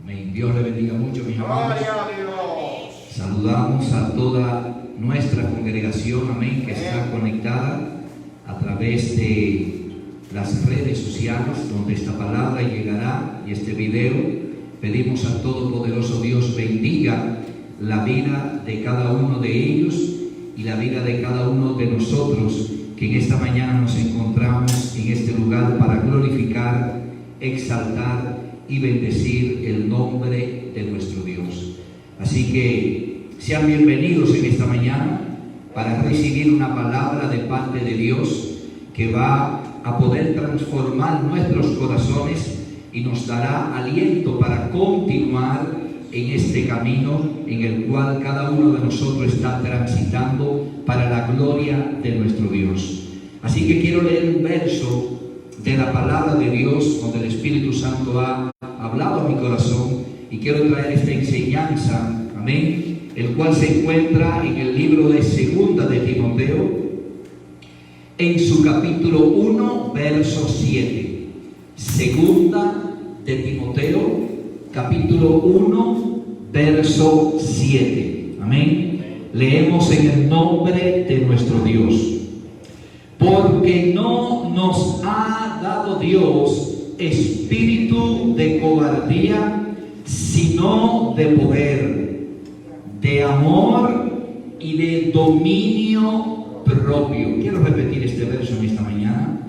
Amén. Dios le bendiga mucho, mis amados. Saludamos a toda nuestra congregación, amén, que está conectada a través de las redes sociales donde esta palabra llegará y este video. Pedimos al Todopoderoso Dios bendiga la vida de cada uno de ellos y la vida de cada uno de nosotros que en esta mañana nos encontramos en este lugar para glorificar, exaltar y bendecir el nombre de nuestro Dios. Así que sean bienvenidos en esta mañana para recibir una palabra de parte de Dios que va a poder transformar nuestros corazones y nos dará aliento para continuar en este camino en el cual cada uno de nosotros está transitando para la gloria de nuestro Dios. Así que quiero leer un verso de la palabra de Dios donde el Espíritu Santo ha hablado a mi corazón y quiero traer esta enseñanza, amén, el cual se encuentra en el libro de Segunda de Timoteo, en su capítulo 1, verso 7. Segunda de Timoteo, capítulo 1, verso 7. Amén. Leemos en el nombre de nuestro Dios. Porque no nos ha dado Dios espíritu de cobardía, sino de poder, de amor y de dominio propio. Quiero repetir este verso en esta mañana.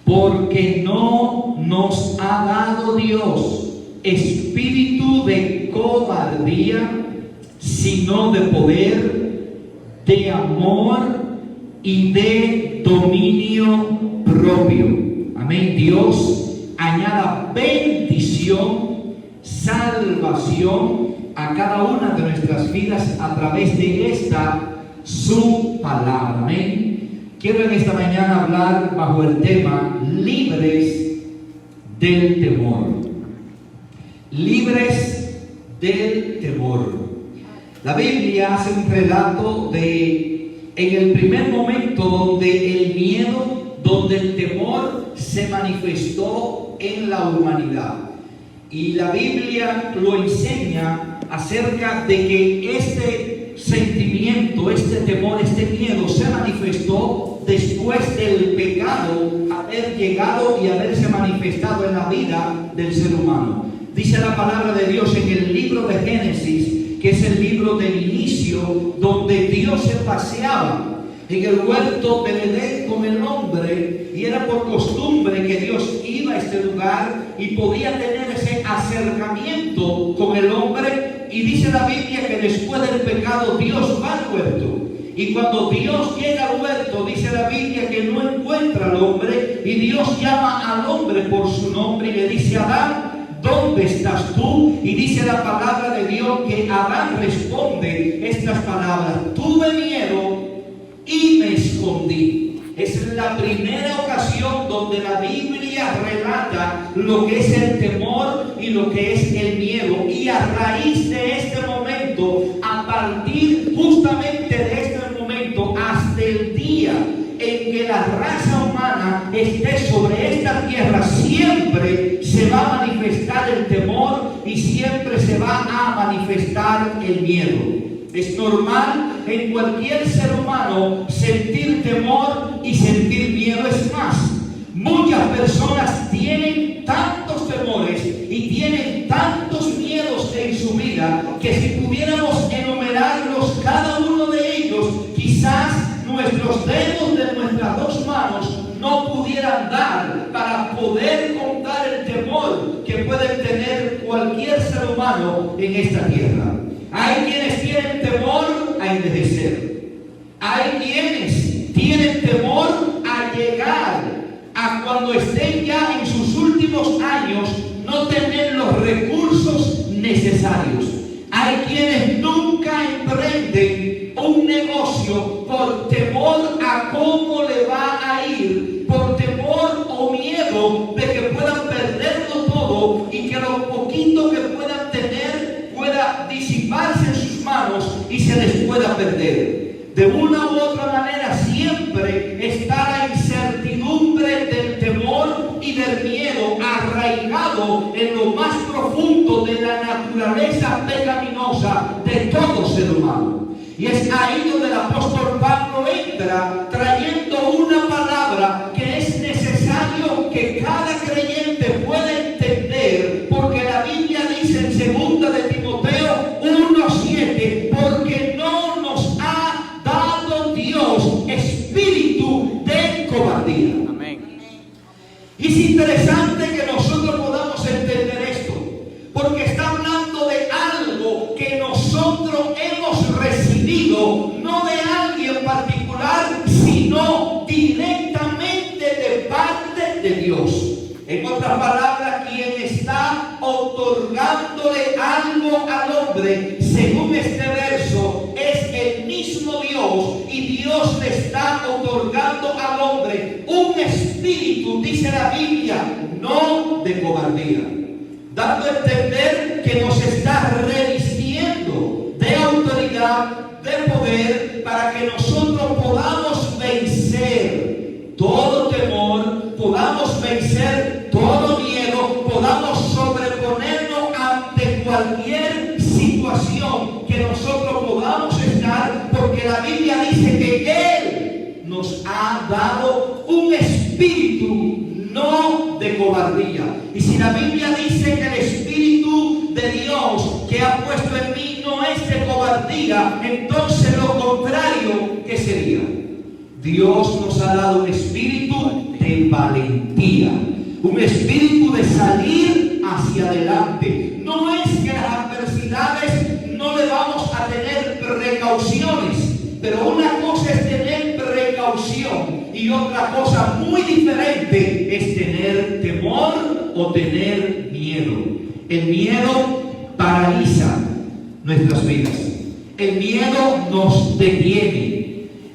Porque no nos ha dado Dios espíritu de cobardía, sino de poder, de amor y de dominio propio. Amén. Dios añada bendición, salvación a cada una de nuestras vidas a través de esta su palabra. Amén. Quiero en esta mañana hablar bajo el tema libres del temor. Libres del temor. La Biblia hace un relato de en el primer momento donde el miedo, donde el temor se manifestó en la humanidad. Y la Biblia lo enseña acerca de que este sentimiento, este temor, este miedo se manifestó después del pecado haber llegado y haberse manifestado en la vida del ser humano. Dice la palabra de Dios en el libro de Génesis, que es el libro del inicio, donde Dios se paseaba en el huerto del Edén con el hombre, y era por costumbre que Dios iba a este lugar y podía tener ese acercamiento con el hombre. Y dice la Biblia que después del pecado Dios va al huerto, y cuando Dios llega al huerto, dice la Biblia que no encuentra al hombre, y Dios llama al hombre por su nombre y le dice: Adán, ¿dónde estás tú? Y dice la palabra de Dios que Adán responde estas palabras: tuve miedo y me escondí. Es la primera ocasión donde la Biblia relata lo que es el temor y lo que es el miedo. Y a raíz de este momento, a partir justamente de este momento, hasta el día en que la raza humana esté sobre esta tierra, siempre se va a manifestar el temor y siempre se va a manifestar el miedo. Es normal en cualquier ser humano sentir temor y sentir miedo. Es más, muchas personas tienen tantos temores y tienen tantos miedos en su vida que si pudiéramos enumerarlos cada uno de ellos, quizás nuestros dedos de nuestras dos manos no pudieran dar para poder contar el temor que puede tener cualquier ser humano en esta tierra. Hay quienes tienen temor a envejecer. Hay quienes tienen temor a llegar a cuando estén ya en sus últimos años, no tener los recursos necesarios. Hay quienes nunca emprenden un negocio por temor a cómo le va a ir, por temor o miedo de que puedan perderlo todo y que lo poquito que puedan tener pueda disiparse en sus manos y se les pueda perder. De una u otra manera siempre está la incertidumbre del temor y del miedo arraigado en lo más más profundo de la naturaleza pecaminosa de todo ser humano. Y es ahí donde el apóstol Pablo entra trayendo una palabra que es necesario que cada creyente pueda entender, porque la Biblia dice en 2 de Timoteo 1:7, porque no nos ha dado Dios espíritu de cobardía. Amén. Y es interesante que nosotros podamos entender esto, porque está hablando de algo que nosotros hemos recibido, no de alguien particular, sino directamente de parte de Dios. En otras palabras, quien está otorgándole algo al hombre, según este verso, es el mismo Dios, y Dios le está otorgando al hombre un espíritu, dice la Biblia, no de cobardía, dando a entender que nos está revistiendo de autoridad, de poder, para que nosotros podamos vencer todo temor, podamos vencer todo miedo, podamos sobreponernos ante cualquier situación que nosotros podamos estar, porque la Biblia dice que Él nos ha dado un espíritu no de cobardía. Y si la Biblia dice que el espíritu de Dios que ha puesto en mí no es de cobardía, entonces lo contrario, ¿qué sería? Dios nos ha dado un espíritu de valentía, un espíritu de salir hacia adelante. No es que las adversidades no le vamos a tener precauciones, pero una cosa es tener precaución y otra cosa muy diferente es tener temor o tener miedo. El miedo paraliza nuestras vidas. El miedo nos detiene.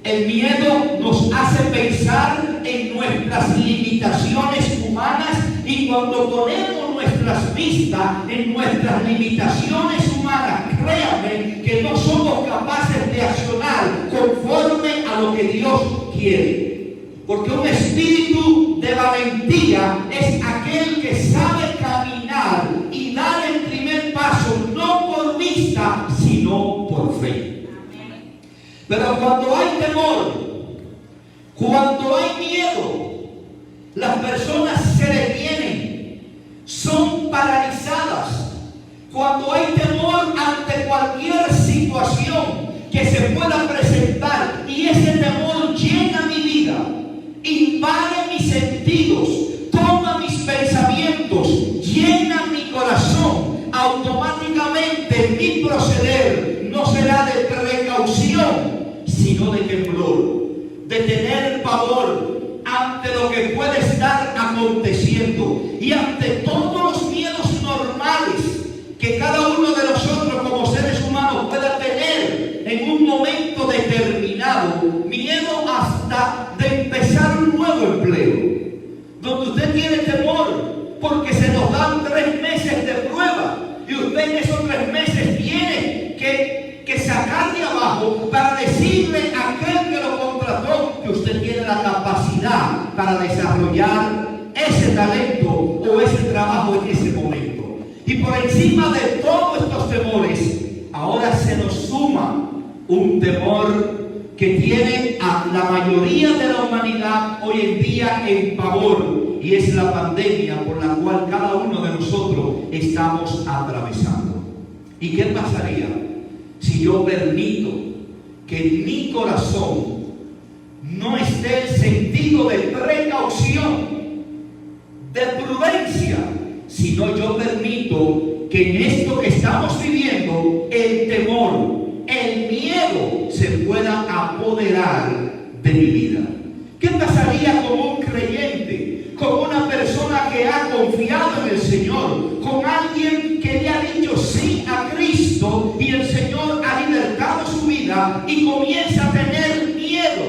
El miedo nos hace pensar en nuestras limitaciones humanas, y cuando ponemos nuestras vistas en nuestras limitaciones humanas, créanme que no somos capaces de accionar conforme a lo que Dios quiere. Porque un espíritu de valentía es aquel que sabe caminar y dar el primer paso, no por vista, sino por fe. Pero cuando hay temor, cuando hay miedo, las personas se detienen, son paralizadas. Cuando hay temor ante cualquier situación que se pueda presentar y ese temor llena mi vida, invade mis sentidos, toma mis pensamientos, llena mi corazón, automáticamente mi proceder no será de precaución, sino de temblor, de tener pavor ante lo que puede estar aconteciendo y ante todos los miedos normales que cada uno de nosotros como seres humanos pueda tener en un momento determinado. Miedo hasta de empezar un nuevo empleo, donde usted tiene temor porque se nos dan 3 meses de prueba y usted en esos 3 meses tiene que sacar de abajo para decirle a aquel que lo contrató que usted tiene la capacidad para desarrollar ese talento o ese trabajo en ese momento. Y por encima de todos estos temores, ahora se nos suma un temor que tiene a la mayoría de la humanidad hoy en día en pavor, y es la pandemia por la cual cada uno de nosotros estamos atravesando. ¿Y qué pasaría si yo permito que en mi corazón no esté el sentido de precaución, de prudencia, sino yo permito que en esto que estamos viviendo el temor, el miedo se pueda apoderar de mi vida? ¿Qué pasaría con un creyente, con una persona que ha confiado en el Señor, con alguien que le ha dicho sí a Cristo y el Señor ha libertado su vida y comienza a tener miedo,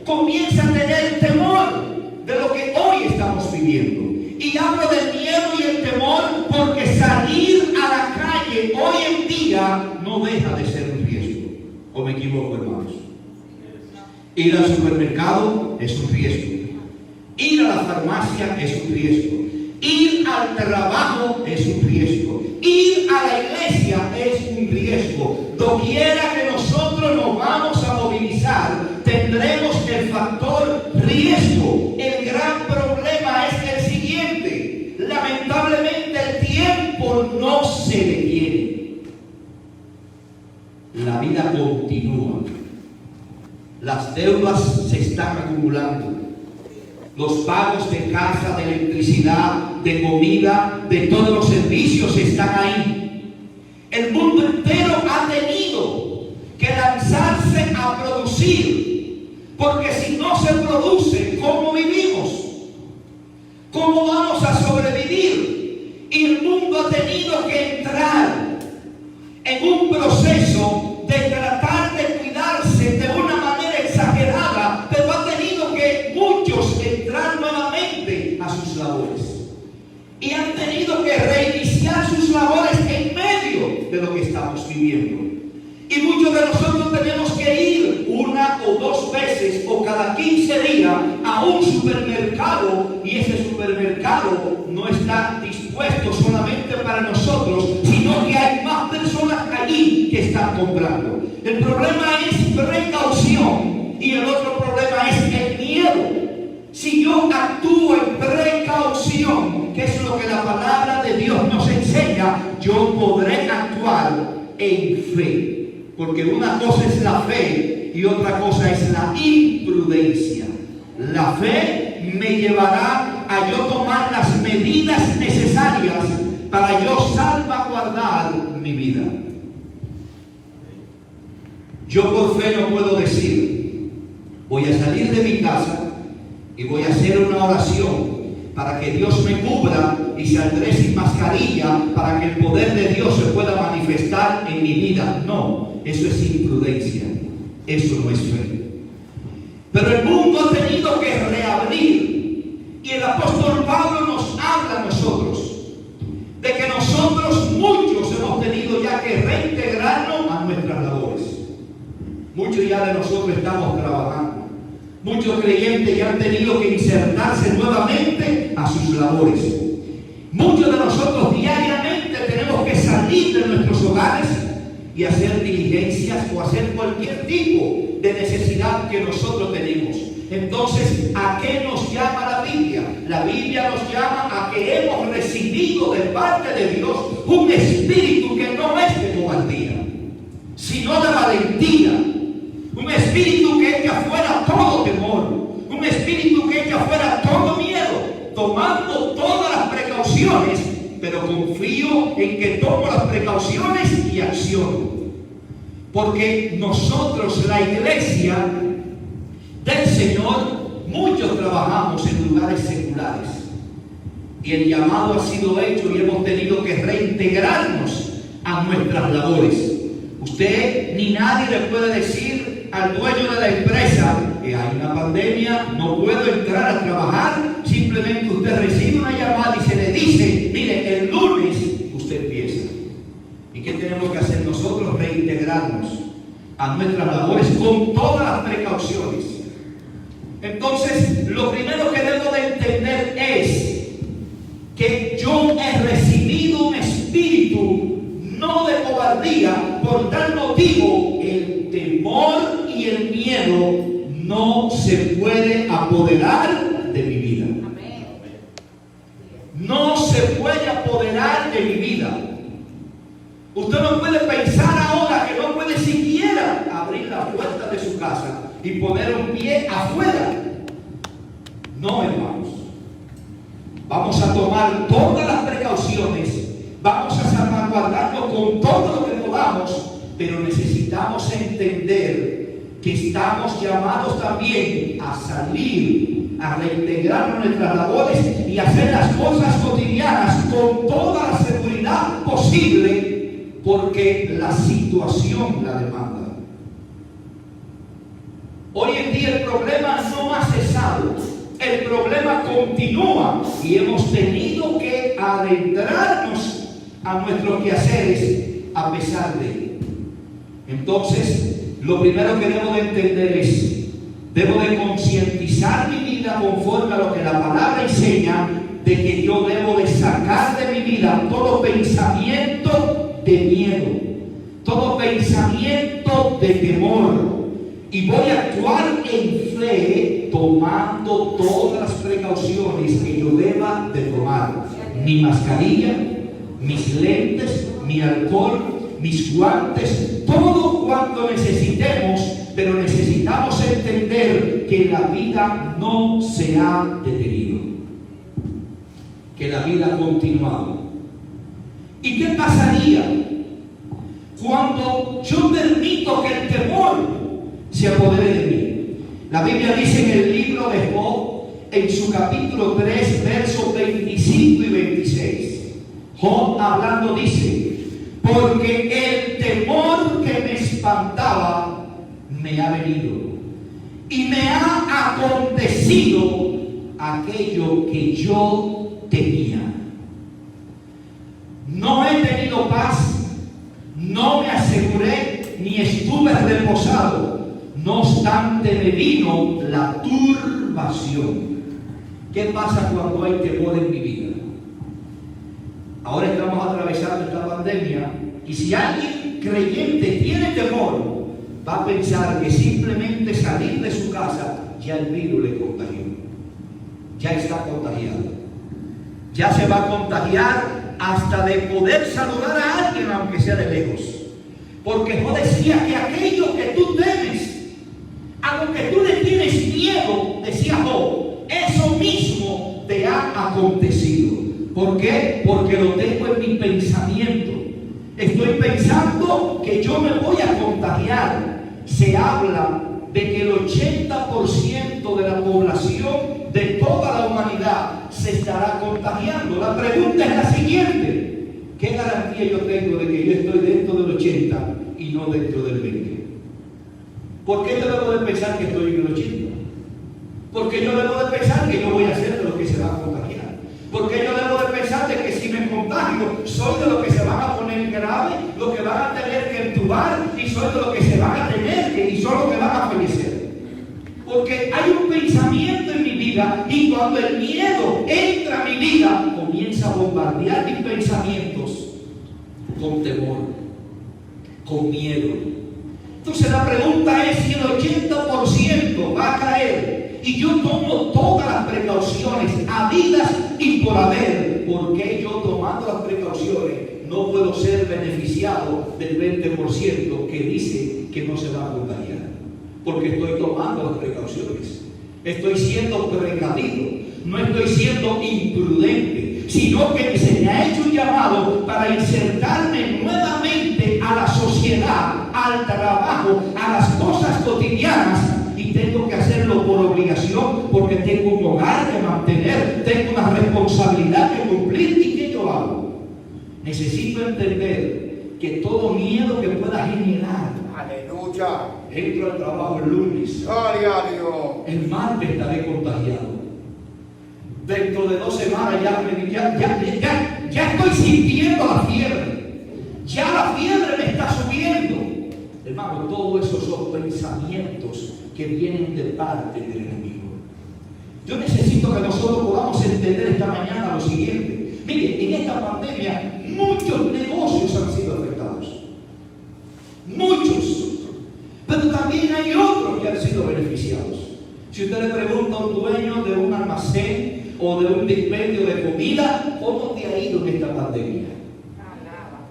comienza a tener temor de lo que hoy estamos viviendo? Y hablo del miedo y el temor porque salir a la calle hoy en día no deja de ser un riesgo. ¿O me equivoco, hermanos? Ir al supermercado es un riesgo. Ir a la farmacia es un riesgo. Ir al trabajo es un riesgo. Ir a la iglesia es un riesgo. Doquiera que nosotros nos vamos a movilizar, tendremos el factor riesgo. El gran problema es el siguiente. Lamentablemente el tiempo no se detiene. La vida continúa. Las deudas se están acumulando. Los pagos de casa, de electricidad, de comida, de todos los servicios están ahí. El mundo entero ha tenido que lanzarse a producir, porque si no se produce, ¿cómo vivimos? ¿Cómo vamos a sobrevivir? Y el mundo ha tenido que entrar en un proceso de tratar de cuidarse de una manera exagerada, pero ha tenido que muchos entrar nuevamente a sus labores. Y han tenido que reiniciar sus labores en medio de lo que estamos viviendo. Y muchos de nosotros tenemos que ir una o dos veces o cada 15 días a un supermercado, y ese supermercado no está dispuesto solamente para nosotros, sino que hay más personas allí que están comprando. El problema es precaución y el otro problema es el miedo. Si yo actúo en precaución, que es lo que la palabra de Dios nos enseña, yo podré actuar en fe. Porque una cosa es la fe y otra cosa es la imprudencia. La fe me llevará a yo tomar las medidas necesarias para yo salvaguardar mi vida. Yo por fe no puedo decir, voy a salir de mi casa y voy a hacer una oración para que Dios me cubra y saldré sin mascarilla para que el poder de Dios se pueda manifestar en mi vida. No, eso es imprudencia, eso no es fe. Pero el mundo ha tenido que reabrir, y el apóstol Pablo nos habla a nosotros de que nosotros muchos hemos tenido ya que reintegrarnos a nuestras labores. Muchos ya de nosotros estamos trabajando. Muchos creyentes ya han tenido que insertarse nuevamente a sus labores. Muchos de nosotros diariamente tenemos que salir de nuestros hogares y hacer diligencias o hacer cualquier tipo de necesidad que nosotros tenemos. Entonces, ¿a qué nos llama la Biblia? La Biblia nos llama a que hemos recibido de parte de Dios un espíritu que no es de cobardía, sino de valentía. Un espíritu que echa fuera todo temor. Un espíritu que echa fuera todo miedo, tomando todas las precauciones, pero confío en que tomo las precauciones y acciono. Porque nosotros, la iglesia del Señor, muchos trabajamos en lugares seculares. Y el llamado ha sido hecho y hemos tenido que reintegrarnos a nuestras labores. Usted ni nadie le puede decir al dueño de la empresa que hay una pandemia, no puedo entrar a trabajar. Simplemente usted recibe una llamada y se le dice, mire, el lunes usted empieza. ¿Y qué tenemos que hacer nosotros? Reintegrarnos a nuestras labores con todas las precauciones. Entonces, lo primero que debo de entender es que yo he recibido un espíritu no de cobardía. Por tal motivo, el temor y el miedo no se puede apoderar de mi vida. No se puede apoderar de mi vida. Usted no puede pensar ahora que no puede siquiera abrir la puerta de su casa y poner un pie afuera. No, hermanos. Vamos a tomar todas las precauciones, vamos a salvaguardarnos con todo lo que podamos, pero necesitamos entender que estamos llamados también a salir, a reintegrarnos en nuestras labores y hacer las cosas cotidianas con toda la seguridad posible, porque la situación la demanda. Hoy en día el problema no ha cesado, el problema continúa y hemos tenido que adentrarnos a nuestros quehaceres a pesar de él. Entonces, lo primero que debo de entender es, debo de concientizar mi vida conforme a lo que la palabra enseña, de que yo debo de sacar de mi vida todo pensamiento de miedo, todo pensamiento de temor, y voy a actuar en fe tomando todas las precauciones que yo deba de tomar. Mi mascarilla, mis lentes, mi alcohol, mis guantes, todo cuanto necesitemos, pero necesitamos entender que la vida no se ha detenido, que la vida ha continuado. ¿Y qué pasaría cuando yo permito que el temor se apodere de mí? La Biblia dice en el libro de Job, en su capítulo 3, versos 25 y 26. Job hablando dice: porque el temor que me espantaba me ha venido, y me ha acontecido aquello que yo temía. No he tenido paz, no me aseguré, ni estuve reposado. No obstante me vino la turbación. ¿Qué pasa cuando hay temor en mi vida? Ahora estamos atravesando esta pandemia, y si alguien creyente tiene temor, va a pensar que simplemente salir de su casa ya el virus le contagió. Ya está contagiado. Ya se va a contagiar hasta de poder saludar a alguien aunque sea de lejos. Porque Job decía que aquello que tú temes, a lo que tú le tienes miedo, decía Job, eso mismo te ha acontecido. ¿Por qué? Porque lo tengo en mi pensamiento. Estoy pensando que yo me voy a contagiar. Se habla de que el 80% de la población de toda la humanidad se estará contagiando. La pregunta es la siguiente: ¿qué garantía yo tengo de que yo estoy dentro del 80 y no dentro del 20? ¿Por qué yo debo de pensar que estoy en el 80? Porque yo debo de pensar que yo voy a ser de los que se van a contagiar. Porque yo debo de pensar de que si me contagio, soy de los que se van a poner grave, los que van a tener que entubar, y soy de los que se van a tener que, y son los que van a fallecer. Porque hay un pensamiento en mi vida, y cuando el miedo entra a mi vida, comienza a bombardear mis pensamientos con temor, con miedo. Entonces la pregunta es si el 80% va a caer y yo tomo todas las precauciones habidas y por haber. ¿Por qué yo, tomando las precauciones, no puedo ser beneficiado del 20% que dice que no se va a contagiar? Porque estoy tomando las precauciones, estoy siendo precavido, no estoy siendo imprudente, sino que se me ha hecho un llamado para insertarme nuevamente a la sociedad, al trabajo, a las cosas cotidianas, y tengo que hacerlo por obligación, porque tengo un hogar que mantener, tengo una responsabilidad que cumplir. ¿Y qué yo hago? Necesito entender que todo miedo que pueda generar, aleluya, entro al trabajo el lunes, el martes estaré contagiado, dentro de 2 semanas ya estoy sintiendo la fiebre, ya la fiebre me está subiendo. Hermano, todo eso son pensamientos que vienen de parte del enemigo. Yo necesito que nosotros podamos entender esta mañana lo siguiente. Mire, en esta pandemia muchos negocios han sido afectados, muchos, pero también hay otros que han sido beneficiados. Si usted le pregunta a un dueño de un almacén o de un dispendio de comida, ¿cómo te ha ido en esta pandemia?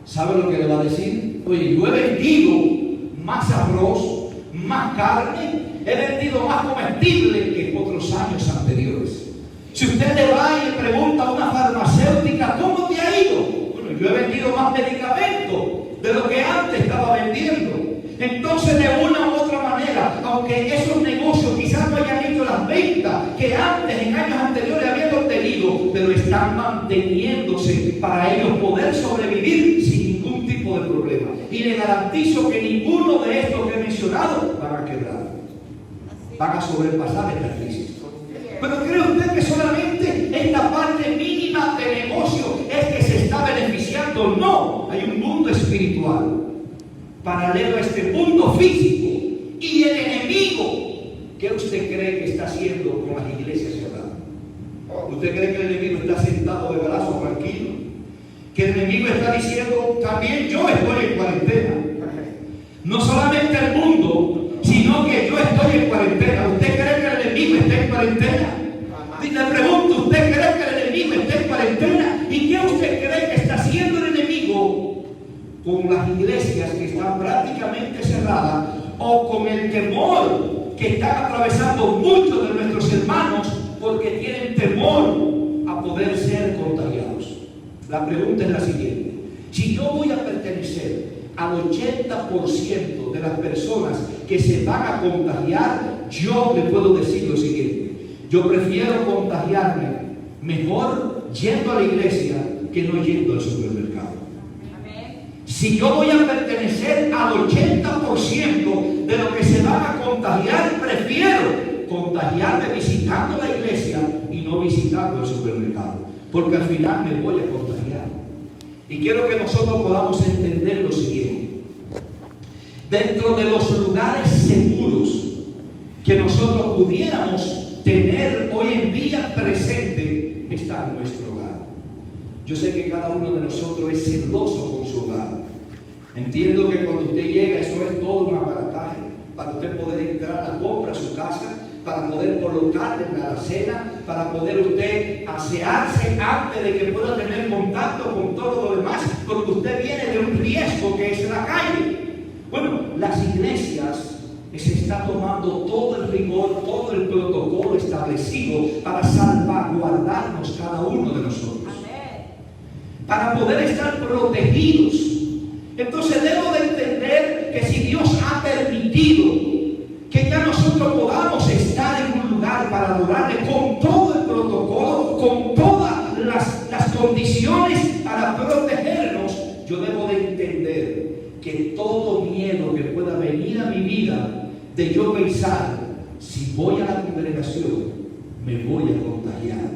¿Sabe lo que le va a decir? Oye, yo he vendido más arroz, más carne, he vendido más comestible que otros años anteriores. Si usted le va y le pregunta a una farmacéutica, ¿cómo te ha ido? Bueno, yo he vendido más medicamentos de lo que antes estaba vendiendo. Entonces, de una u otra manera, aunque esos negocios quizás no hayan hecho las ventas que antes, en años anteriores, habían obtenido, pero están manteniéndose para ellos poder sobrevivir sin ningún tipo de problema. Y le garantizo que ninguno de estos que he mencionado van a quebrar, van a sobrepasar esta crisis. Pero ¿cree usted que solamente esta parte mínima de negocio es que se está beneficiando? No, hay un mundo espiritual paralelo a este mundo físico, y el enemigo, ¿qué usted cree que está haciendo con las iglesias cerradas? ¿Usted cree que el enemigo está sentado de brazo tranquilo? Que el enemigo está diciendo, también yo estoy en cuarentena. No solamente el mundo, sino que yo estoy en cuarentena. ¿Usted cree que el enemigo está en cuarentena? Y le pregunto, ¿usted cree que el enemigo está en cuarentena? ¿Y qué usted cree que está haciendo el enemigo con las iglesias que están prácticamente cerradas, o con el temor que están atravesando muchos de nuestros hermanos porque tienen temor a poder ser contagiados? La pregunta es la siguiente: si yo voy a pertenecer al 80% de las personas que se van a contagiar, yo le puedo decir lo siguiente: yo prefiero contagiarme mejor yendo a la iglesia que no yendo al supermercado. Si yo voy a pertenecer al 80% de los que se van a contagiar, prefiero contagiarme visitando la iglesia y no visitando el supermercado, porque al final me voy a contagiar. Y quiero que nosotros podamos entender lo siguiente: dentro de los lugares seguros que nosotros pudiéramos tener hoy en día presente, está nuestro hogar. Yo sé que cada uno de nosotros es celoso con su hogar. Entiendo que cuando usted llega, eso es todo un aparataje para usted poder entrar a la compra a su casa, para poder colocarle en la alacena, para poder usted asearse antes de que pueda tener contacto con todo lo demás, porque usted viene de un riesgo que es la calle. Bueno, las iglesias se está tomando todo el rigor, todo el protocolo establecido para salvaguardarnos cada uno de nosotros, para poder estar protegidos. Entonces debo de entender que si Dios ha permitido que ya nosotros podamos estar en un lugar para adorarle con todo el protocolo, con todas las condiciones para protegernos, yo debo de entender que todo miedo que pueda venir a mi vida, de yo pensar, si voy a la congregación, me voy a contagiar,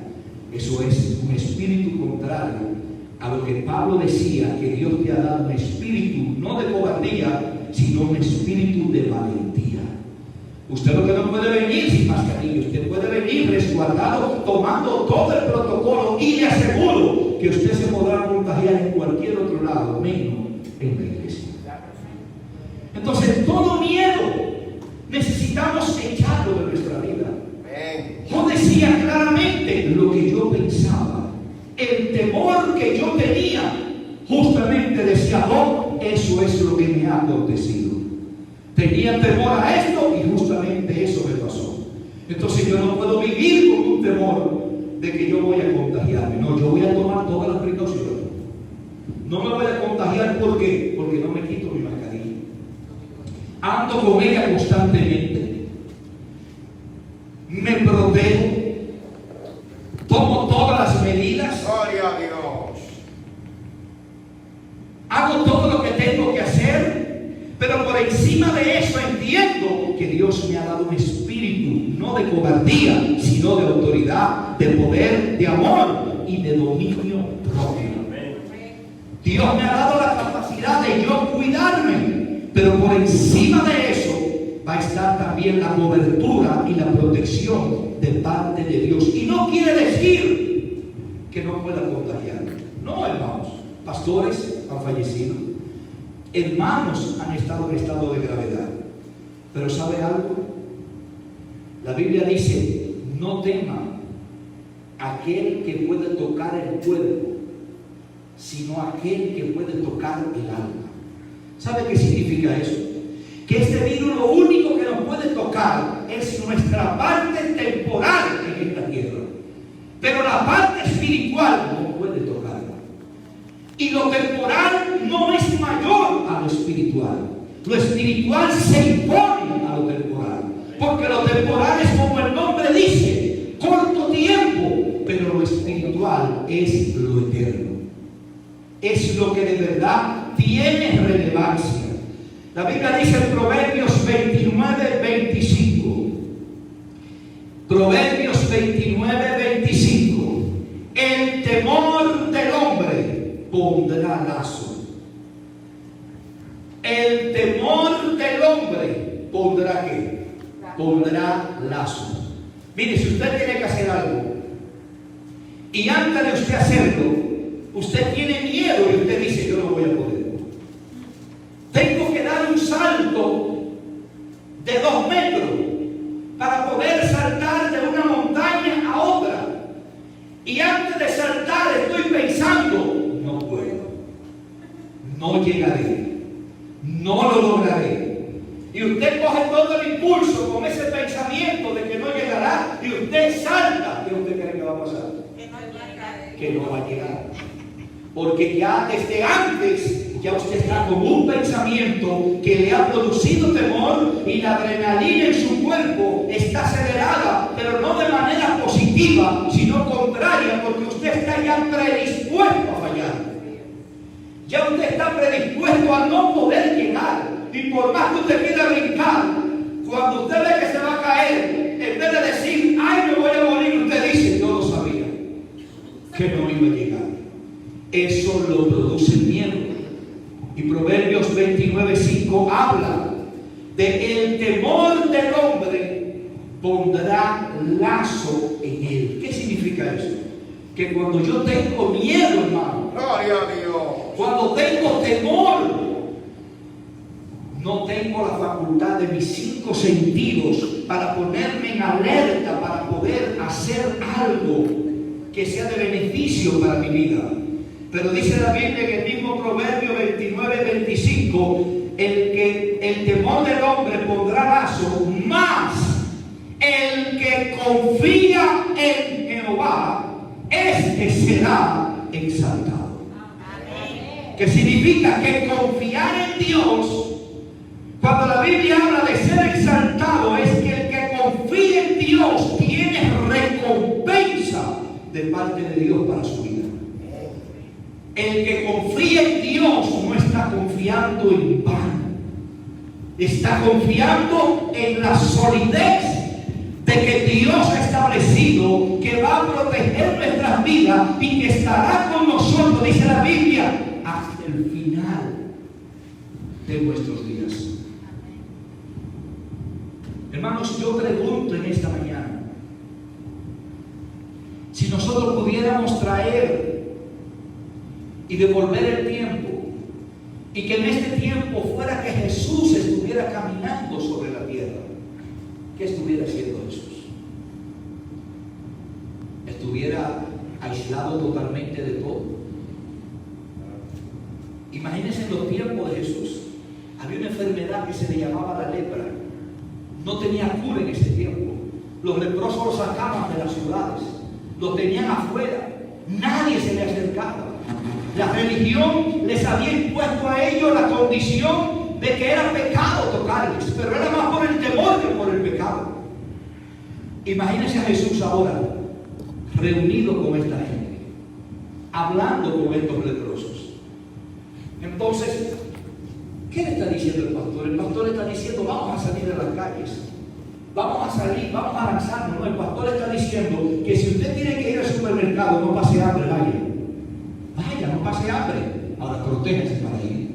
eso es un espíritu contrario a lo que Pablo decía, que Dios te ha dado un espíritu no de cobardía, sino un espíritu de valentía. Usted lo que no puede venir sin mascarilla, usted puede venir resguardado, tomando todo el protocolo, y le aseguro que usted se podrá contagiar en cualquier otro lado, menos en la iglesia. Entonces, todo miedo necesitamos echarlo de nuestra vida. Yo decía claramente lo que yo pensaba. El temor que yo tenía, justamente decía, no, eso es lo que me ha acontecido. Tenía temor a esto y justamente eso me pasó. Entonces yo no puedo vivir con un temor de que yo voy a contagiarme. No, yo voy a tomar todas las precauciones. No me voy a contagiar, ¿por qué? Porque no me quito mi mascarilla. Ando con ella constantemente. Me protejo. Tomo todas las medidas. Gloria a Dios. Hago todo lo que tengo que hacer, pero por encima de eso entiendo que Dios me ha dado un espíritu no de cobardía, sino de autoridad, de poder, de amor y de dominio propio. Dios me ha dado la capacidad de yo cuidarme, pero por encima de eso va a estar también la cobertura y la protección de parte de Dios. Y no quiere decir que no pueda contagiarme. No, hermanos. Pastores han fallecido. Hermanos han estado en estado de gravedad. Pero ¿sabe algo? La Biblia dice, no tema aquel que puede tocar el cuerpo, sino aquel que puede tocar el alma. ¿Sabe qué significa eso? Que este virus lo único que nos puede tocar es nuestra parte temporal en esta tierra, pero la parte espiritual no puede tocarla. Y lo temporal no es mayor a lo espiritual. Lo espiritual se impone a lo temporal, porque lo temporal es, como el nombre dice, corto tiempo, pero lo espiritual es lo eterno. Es lo que de verdad tiene relevancia. La Biblia dice en Proverbios 29, 25. Proverbios 29, 25. El temor del hombre pondrá lazo. El temor del hombre pondrá ¿qué? Pondrá lazo. Mire, si usted tiene que hacer algo, Y antes de usted hacerlo, usted tiene miedo y usted dice, yo no voy a poder. Tengo que dar un salto de 2 metros para poder saltar de una montaña a otra. Y antes de saltar estoy pensando, no puedo, no llegaré, no lo lograré. Y usted coge todo el impulso con ese pensamiento de que no llegará y usted salta. ¿Qué usted cree que va a pasar? Que no va a llegar. Porque ya desde antes, ya usted está con un pensamiento que le ha producido temor y la adrenalina en su cuerpo está acelerada, pero no de manera positiva, sino contraria, porque usted está ya predispuesto a fallar. Ya usted está predispuesto a no poder llegar. Y por más que usted quiera brincar, cuando usted ve que se va a caer, en vez de decir, ay, me voy a morir, usted dice, yo lo sabía, que no iba a llegar. Eso lo produce miedo. Y Proverbios 29:5 habla de el temor del hombre pondrá lazo en él. ¿Qué significa eso? Que cuando yo tengo miedo, hermano, gloria a Dios, cuando tengo temor, no tengo la facultad de mis 5 sentidos para ponerme en alerta, para poder hacer algo que sea de beneficio para mi vida. Pero dice la Biblia en el mismo Proverbio 29:25, el temor del hombre pondrá lazo, más el que confía en Jehová, este será exaltado. Que significa que confiar en Dios, cuando la Biblia habla de ser exaltado, es que el que confía en Dios tiene recompensa de parte de Dios para su vida. El que confía en Dios no está confiando en vano, está confiando en la solidez de que Dios ha establecido que va a proteger nuestras vidas y que estará con nosotros, dice la Biblia, hasta el final de nuestros días. Hermanos, yo pregunto en esta mañana, si nosotros pudiéramos traer y devolver el tiempo, y que en este tiempo fuera que Jesús estuviera caminando sobre la tierra, ¿qué estuviera haciendo Jesús? ¿Estuviera aislado totalmente de todo? Imagínense en los tiempos de Jesús, había una enfermedad que se le llamaba la lepra. No tenía cura en ese tiempo. Los leprosos los sacaban de las ciudades, los tenían afuera, nadie se le acercaba. La religión les había impuesto a ellos la condición de que era pecado tocarles, pero era más por el temor que por el pecado. Imagínense a Jesús ahora reunido con esta gente, hablando con estos leprosos. Entonces, ¿qué le está diciendo el pastor? El pastor le está diciendo, vamos a salir de las calles, vamos a salir, vamos a lanzarnos. No, el pastor está diciendo que si usted tiene que ir al supermercado, no pase hambre, vaya, no pase hambre, ahora protéjase para ir.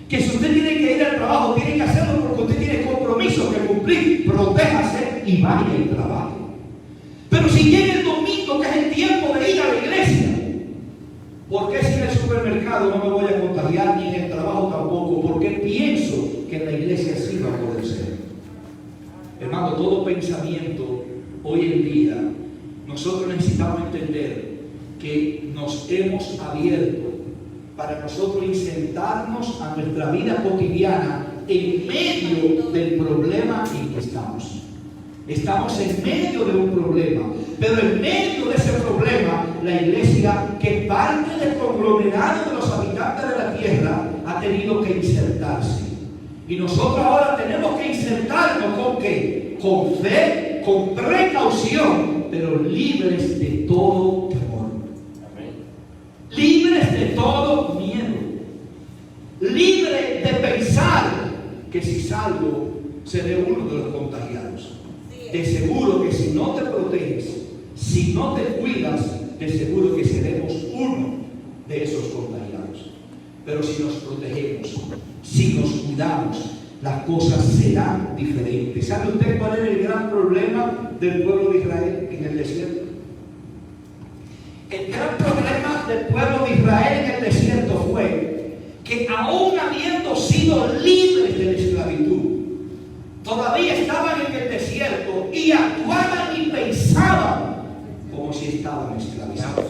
Que si usted tiene que ir al trabajo, tiene que hacerlo porque usted tiene compromisos que cumplir, protéjase y vaya al trabajo. Pero si llega el domingo, que es el tiempo de ir a la iglesia, ¿por qué si en el supermercado no me voy a contagiar, ni en el trabajo tampoco? Porque pienso que en la iglesia sí va a poder ser. Hermano, todo pensamiento hoy en día, nosotros necesitamos entender que nos hemos abierto para nosotros insertarnos a nuestra vida cotidiana en medio del problema en que estamos. Estamos en medio de un problema, pero en medio de ese problema, la iglesia, que parte del conglomerado de los habitantes de la tierra, ha tenido que insertarse. Y nosotros ahora tenemos que insertarnos ¿con qué? Con fe, con precaución, pero libres de todo temor. Libres de todo miedo. Libres de pensar que si salgo seré uno de los contagiados. De seguro que si no te proteges, si no te cuidas, de seguro que seremos uno de esos contagiados. Pero si nos protegemos, si nos cuidamos, las cosas serán diferentes. ¿Sabe usted cuál es el gran problema del pueblo de Israel en el desierto? El gran problema del pueblo de Israel en el desierto fue que aún habiendo sido libres de la esclavitud, todavía estaban en el desierto y actuaban y pensaban como si estaban esclavizados.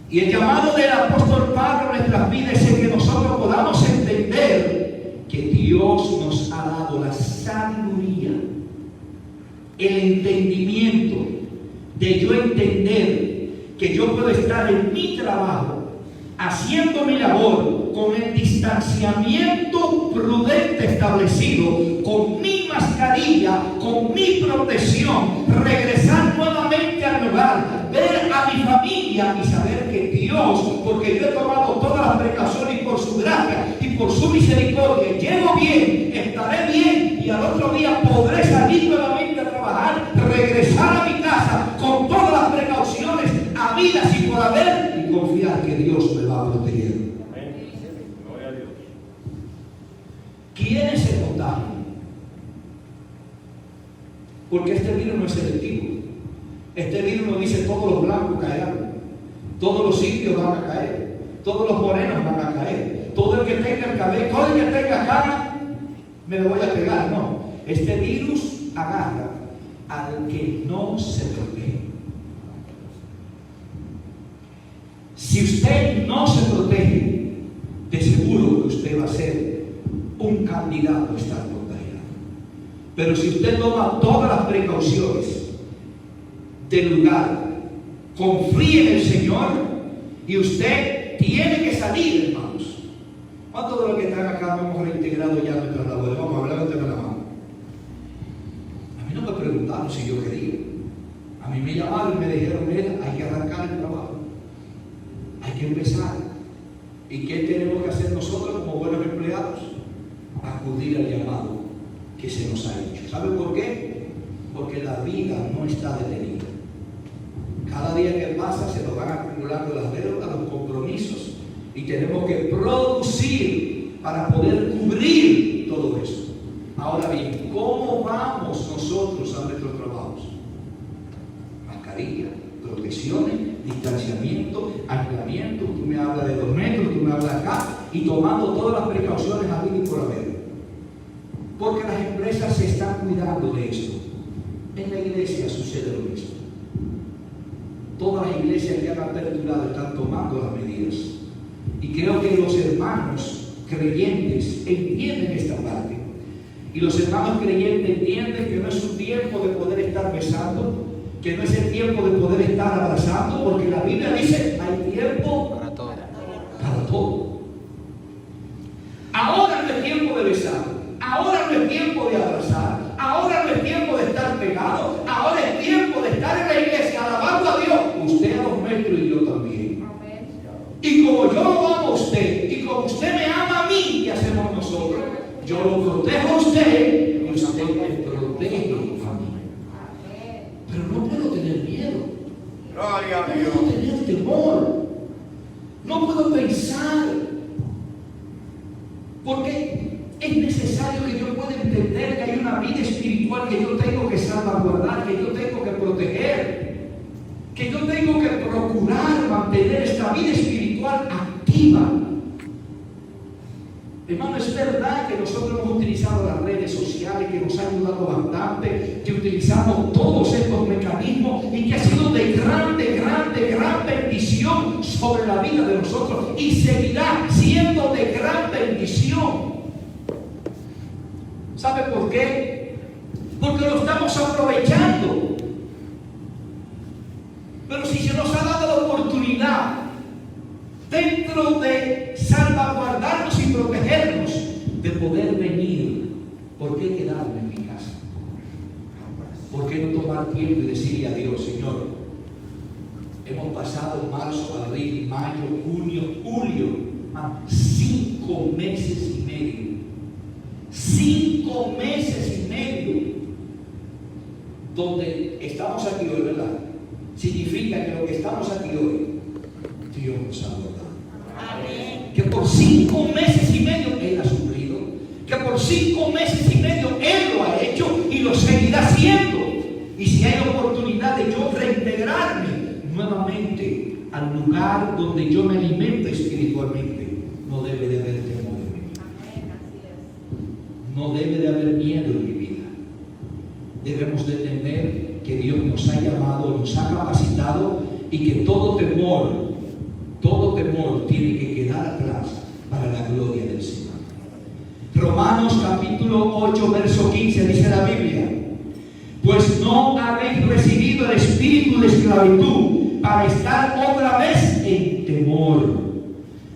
Y el llamado del apóstol Pablo en nuestras vidas es que nosotros podamos entender que Dios nos ha dado la sabiduría, el entendimiento de yo entender que yo puedo estar en mi trabajo, haciendo mi labor, con el distanciamiento prudente establecido, con mi mascarilla, con mi protección, regresar nuevamente al hogar, ver a mi familia y saber que Dios, porque yo he tomado todas las precauciones y por su gracia y por su misericordia, llevo bien, estaré bien y al otro día podré salir nuevamente a trabajar, regresar a mi casa con todas las precauciones habidas y por haber y confiar que Dios me va a proteger. ¿Quiénes se contagian? Porque este virus no es selectivo. Este virus no dice todos los blancos caerán, todos los indios van a caer, todos los morenos van a caer, todo el que tenga el cabello, todo el que tenga cara, me lo voy a pegar. No, este virus agarra al que no se protege. Si usted no se protege, de seguro que usted va a ser un candidato a estar contagiado. Pero si usted toma todas las precauciones del lugar, confíe en el Señor y usted tiene que salir, hermanos. ¿Cuántos de los que están acá no hemos reintegrado ya nuestras labores? Vamos a hablar de la mano. A mí no me preguntaron si yo quería. A mí me llamaron y me dijeron, mira, hay que arrancar el trabajo. Hay que empezar. ¿Y qué tenemos que hacer nosotros como buenos empleados? Acudir al llamado que se nos ha hecho. ¿Sabe por qué? Porque la vida no está detenida. Cada día que pasa se nos van acumulando las deudas, los compromisos y tenemos que producir para poder cubrir todo eso. Ahora bien, ¿cómo vamos nosotros a nuestros trabajos? Mascarilla, protecciones, distanciamiento, aislamiento. Tú me hablas de 2 metros, tú me hablas acá y tomando todas las precauciones a y por haber. Porque las empresas se están cuidando de esto. En la iglesia sucede lo mismo. Todas las iglesias que han aperturado están tomando las medidas. Y creo que los hermanos creyentes entienden esta parte. Y los hermanos creyentes entienden que no es un tiempo de poder estar besando, que no es el tiempo de poder estar abrazando, porque la Biblia dice, hay tiempo para todo. Para todo. Ahora no es tiempo de besar, ahora no es tiempo de abrazar, ahora no es tiempo de estar pegado, ahora es tiempo de estar en la iglesia alabando a Dios, usted a 2 metros y yo también. Y como yo lo amo a usted, y como usted me ama a mí, ¿qué hacemos nosotros? Yo lo protejo a usted y usted me protege a mí. Pero no puedo tener miedo. Gloria a No Dios. puedo tener temor. No puedo pensar. Porque es necesario que yo pueda entender que hay una vida espiritual que yo tengo que salvaguardar, que yo tengo que proteger, que yo tengo que procurar mantener esta vida espiritual activa. Hermano, es verdad que nosotros hemos utilizado las redes sociales, que nos ha ayudado bastante, que utilizamos todos estos mecanismos y que ha sido de gran bendición sobre la vida de nosotros y seguirá siendo de gran bendición. ¿Sabe por qué? Porque lo estamos aprovechando. Pero si se nos ha dado la oportunidad dentro de salvaguardarnos y protegernos de poder venir, ¿por qué quedarme en mi casa? ¿Por qué no tomar tiempo y decirle a Dios, Señor, hemos pasado marzo, abril, mayo, junio, julio, 5 meses y medio? 5 meses y medio donde estamos aquí hoy, ¿verdad? Significa que lo que estamos aquí hoy, Dios nos ha dado. Amén. Que por 5 meses y medio Él ha sufrido, que por 5 meses y medio Él lo ha hecho y lo seguirá haciendo. Y si hay oportunidad de yo reintegrarme nuevamente al lugar donde yo me alimento espiritualmente, no debe de haber temor en mi vida. No debe de haber miedo en mi vida. Debemos de entender que Dios nos ha llamado, nos ha capacitado y que todo temor tiene que quedar atrás para la gloria del Señor. Romanos capítulo 8, verso 15 dice la Biblia: pues no habéis recibido el espíritu de esclavitud para estar otra vez en temor,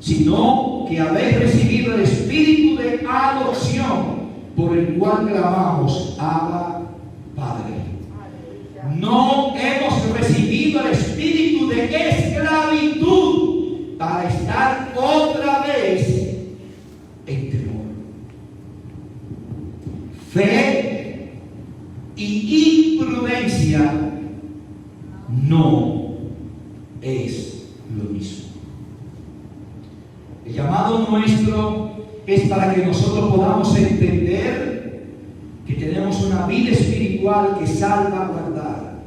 sino que habéis recibido el espíritu de adopción, por el cual clamamos: Abba, Padre. No hemos recibido el espíritu de esclavitud para estar otra vez en temor. Fe y imprudencia no es lo mismo. El llamado nuestro es para que nosotros podamos entender que tenemos una vida espiritual que salvaguardar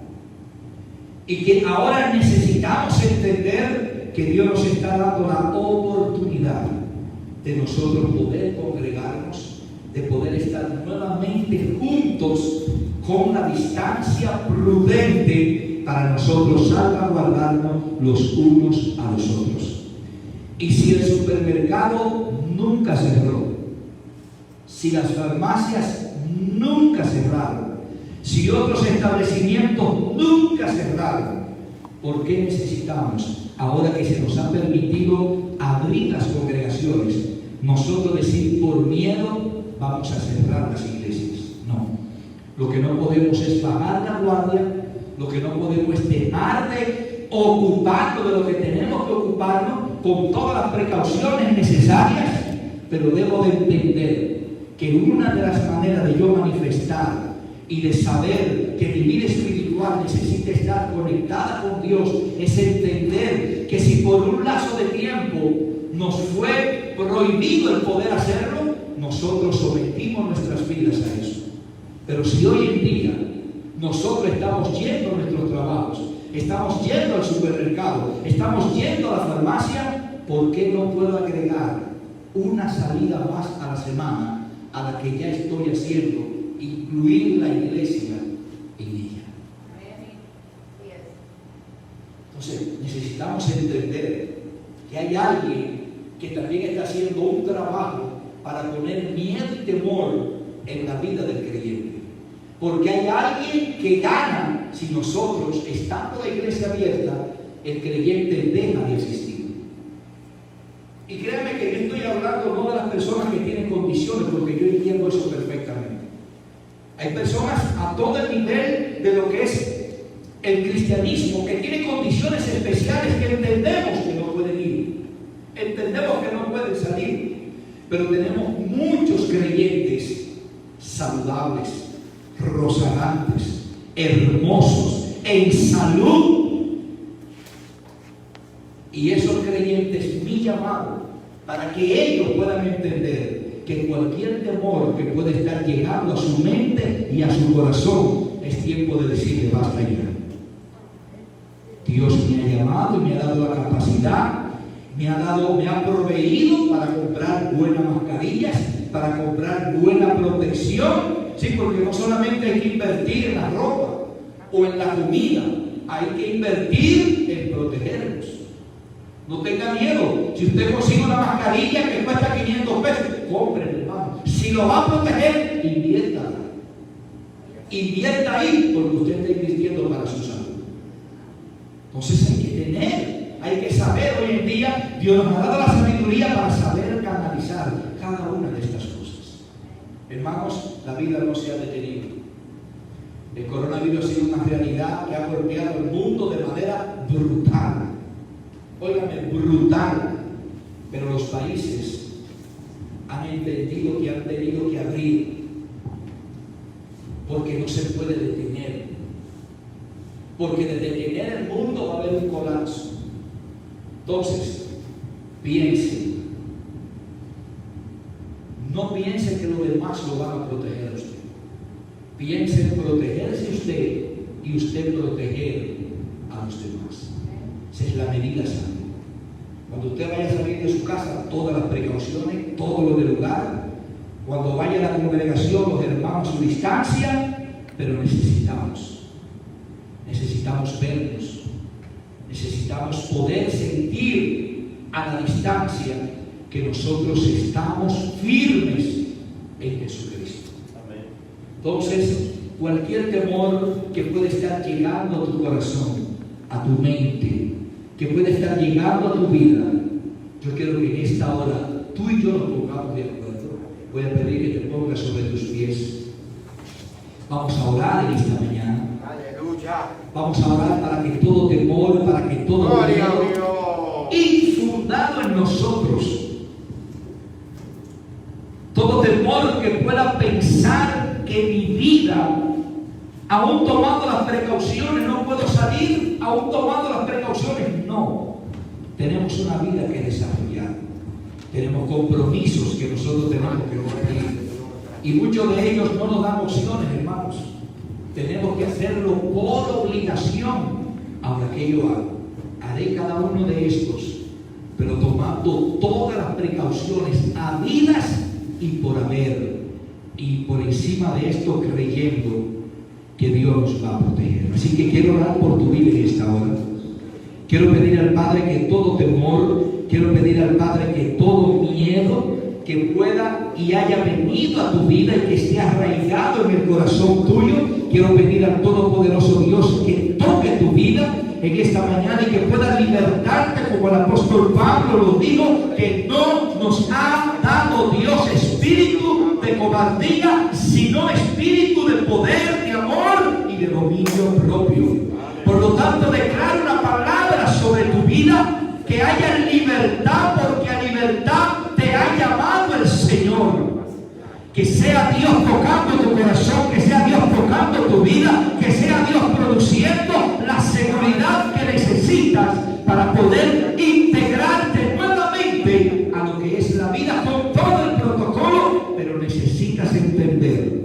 y que ahora necesitamos entender que Dios nos está dando la oportunidad de nosotros poder congregarnos, de poder estar nuevamente juntos con la distancia prudente para nosotros salvaguardarnos los unos a los otros. Y si el supermercado nunca cerró, si las farmacias nunca cerraron, si otros establecimientos nunca cerraron, ¿por qué necesitamos, ahora que se nos ha permitido abrir las congregaciones, nosotros decir por miedo vamos a cerrar las iglesias? No. Lo que no podemos es bajar la guardia, lo que no podemos es dejar de ocuparnos de lo que tenemos que ocuparnos con todas las precauciones necesarias, pero debo de entender que una de las maneras de yo manifestar y de saber que mi vida espiritual necesita estar conectada con Dios es entender que si por un lapso de tiempo nos fue prohibido el poder hacerlo, nosotros sometimos nuestras vidas a eso. Pero si hoy en día nosotros estamos yendo a nuestros trabajos, estamos yendo al supermercado, estamos yendo a la farmacia, ¿por qué no puedo agregar una salida más a la semana a la que ya estoy haciendo, incluir la iglesia en ella? Entonces necesitamos entender que hay alguien que también está haciendo un trabajo para poner miedo y temor en la vida del creyente. Porque hay alguien que gana si nosotros, estando la iglesia abierta, el creyente deja de existir. Y créanme que yo estoy hablando no de las personas que tienen condiciones, porque yo entiendo eso perfectamente. Hay personas a todo el nivel de lo que es el cristianismo que tienen condiciones especiales que entendemos que no pueden ir, entendemos que no pueden salir, pero tenemos muchos creyentes saludables, rozagantes, hermosos, en salud. Y esos creyentes, mi llamado, para que ellos puedan entender que cualquier temor que puede estar llegando a su mente y a su corazón, es tiempo de decirle basta ya. Dios me ha llamado y me ha dado la capacidad, me ha proveído para comprar buenas mascarillas, para comprar buena protección. Sí, porque no solamente hay que invertir en la ropa o en la comida, hay que invertir en protegernos. No tenga miedo. Si usted consigue una mascarilla que cuesta 500 pesos, cómprela, hermano. Si lo va a proteger, inviértala. Invierta ahí, porque usted está invirtiendo para su salud. Entonces hay que saber hoy en día, Dios nos ha dado la sabiduría para saber canalizar cada una de estas cosas. Hermanos, la vida no se ha detenido. El coronavirus ha sido una realidad que ha golpeado el mundo de manera brutal. Óigame, brutal. Pero los países han entendido que han tenido que abrir, porque no se puede detener. Porque de detener el mundo va a haber un colapso. Entonces, piensen. No piense que los demás lo van a proteger a usted. Piense en protegerse usted y usted proteger a a los demás. Esa es la medida sana. Cuando usted vaya a salir de su casa, todas las precauciones, todo lo del lugar. Cuando vaya a la congregación, los hermanos a su distancia, pero necesitamos vernos, necesitamos poder sentir a la distancia que nosotros estamos firmes en Jesucristo. Amén. Entonces, cualquier temor que puede estar llegando a tu corazón, a tu mente, que puede estar llegando a tu vida, yo quiero que en esta hora tú y yo nos pongamos de acuerdo. Voy a pedir que te pongas sobre tus pies. Vamos a orar en esta mañana. Aleluya. Vamos a orar para que todo temor, para que todo miedo infundado en nosotros, todo temor que pueda pensar que mi vida, aún tomando las precauciones, no puedo salir, aún tomando las precauciones, no. Tenemos una vida que desarrollar. Tenemos compromisos que nosotros tenemos que cumplir. Y muchos de ellos no nos dan opciones, hermanos. Tenemos que hacerlo por obligación. Ahora, ¿qué yo hago? Haré cada uno de estos, pero tomando todas las precauciones habidas y por haber. Y por encima de esto, creyendo que Dios nos va a proteger. Así que quiero orar por tu vida en esta hora. Quiero pedir al Padre que todo temor, quiero pedir al Padre que todo miedo que pueda y haya venido a tu vida y que esté arraigado en el corazón tuyo, quiero pedir al Todopoderoso Dios que toque tu vida en esta mañana y que pueda libertarte, como el apóstol Pablo lo dijo, que no nos ha dado Dios espíritu de cobardía, sino espíritu de poder, de amor y de dominio propio. Por lo tanto, declaro una palabra sobre tu vida, que haya libertad, porque a libertad te ha llamado el Señor. Que sea Dios tocando tu corazón, que sea Dios tocando tu vida, que sea Dios produciendo la seguridad que necesitas para poder integrarte nuevamente a lo que es la vida con todo el protocolo, pero necesitas entender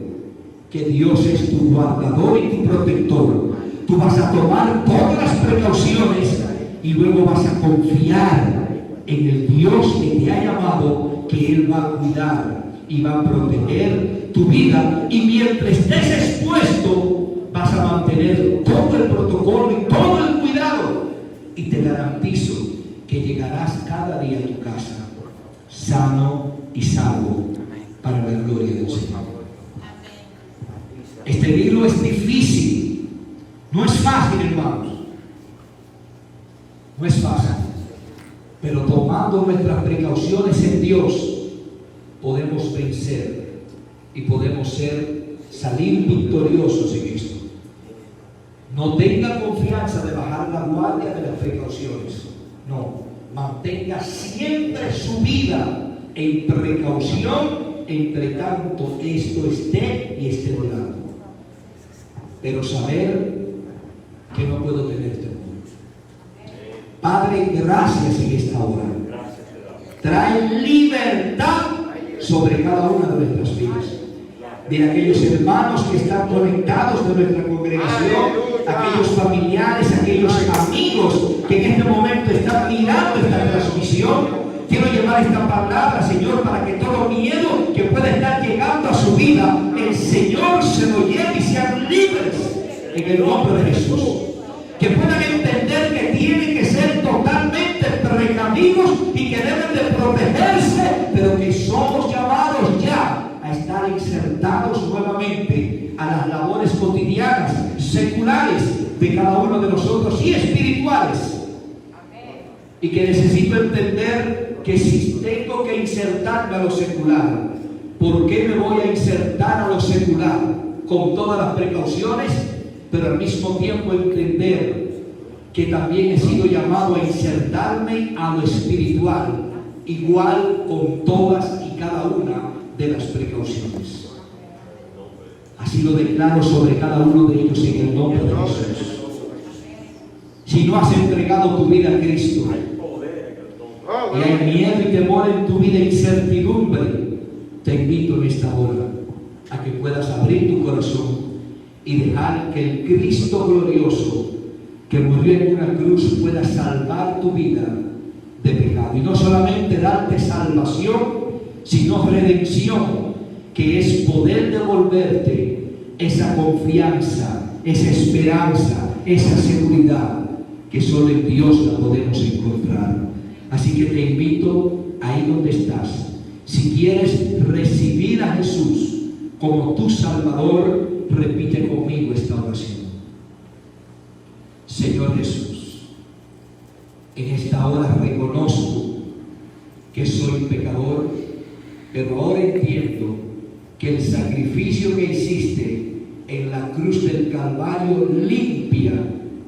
que Dios es tu guardador y tu protector. Tú vas a tomar todas las precauciones y luego vas a confiar en el Dios que te ha llamado, que Él va a cuidar y va a proteger tu vida. Y mientras estés expuesto, vas a mantener todo el protocolo y todo el cuidado. Y te garantizo que llegarás cada día a tu casa sano y salvo para la gloria del Señor. Este libro es difícil. No es fácil, hermanos. No es fácil. Pero tomando nuestras precauciones en Dios, podemos vencer y podemos salir victoriosos en esto. No tenga confianza de bajar la guardia de las precauciones. No. Mantenga siempre su vida en precaución, entre tanto esto esté y esté volando. Pero saber que no puedo tener temor. Padre, gracias en esta hora. Trae libertad sobre cada una de nuestras vidas. De aquellos hermanos que están conectados de nuestra congregación, aquellos familiares, aquellos amigos que en este momento están mirando esta transmisión. Quiero llevar esta palabra, Señor, para que todo miedo que pueda estar llegando a su vida, el Señor se lo lleve y sean libres en el nombre de Jesús. Que puedan entender que tienen que ser totalmente precavidos y que deben de protegerse, pero que somos llamados ya a estar insertados nuevamente a las labores cotidianas, seculares de cada uno de nosotros y espirituales. Y que necesito entender que si tengo que insertarme a lo secular, ¿por qué me voy a insertar a lo secular? Con todas las precauciones, pero al mismo tiempo entender que también he sido llamado a insertarme a lo espiritual, igual con todas y cada una de las precauciones. Así lo declaro sobre cada uno de ellos en el nombre de Jesús. Si no has entregado tu vida a Cristo y hay miedo y temor en tu vida, incertidumbre, te invito en esta hora a que puedas abrir tu corazón y dejar que el Cristo glorioso que murió en una cruz pueda salvar tu vida de pecado. Y no solamente darte salvación, sino redención, que es poder devolverte esa confianza, esa esperanza, esa seguridad que solo en Dios la podemos encontrar. Así que te invito ahí donde estás. Si quieres recibir a Jesús como tu Salvador, repite conmigo esta oración. Señor Jesús, en esta hora reconozco que soy pecador, pero ahora entiendo que el sacrificio que hiciste en la cruz del Calvario limpia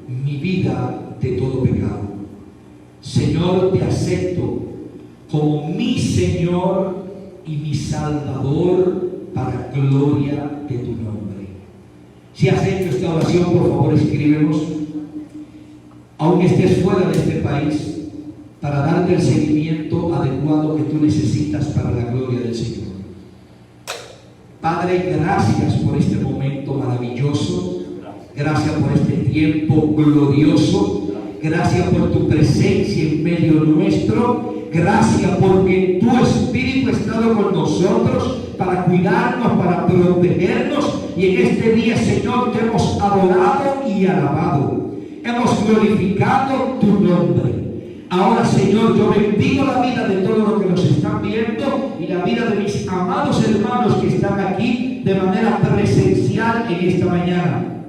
mi vida de todo pecado. Señor, te acepto como mi Señor y mi Salvador para gloria de tu nombre. Si has hecho esta oración, por favor escríbenos, aunque estés fuera de este país, para darte el seguimiento adecuado que tú necesitas para la gloria del Señor. Padre, gracias por este momento maravilloso, gracias por este tiempo glorioso, gracias por tu presencia en medio nuestro, gracias porque tu Espíritu ha estado con nosotros para cuidarnos, para protegernos, y en este día, Señor, te hemos adorado y alabado, hemos glorificado tu nombre. Ahora, Señor, yo bendigo la vida de todos los que nos están viendo y la vida de mis amados hermanos que están aquí de manera presencial en esta mañana.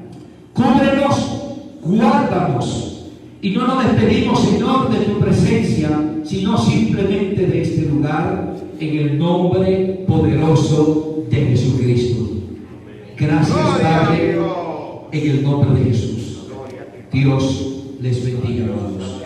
Cúbrenos, guárdanos, y no nos despedimos, Señor, de tu presencia, sino simplemente de este lugar, en el nombre poderoso de Jesucristo. Gracias, Padre, en el nombre de Jesús. Dios les bendiga a todos.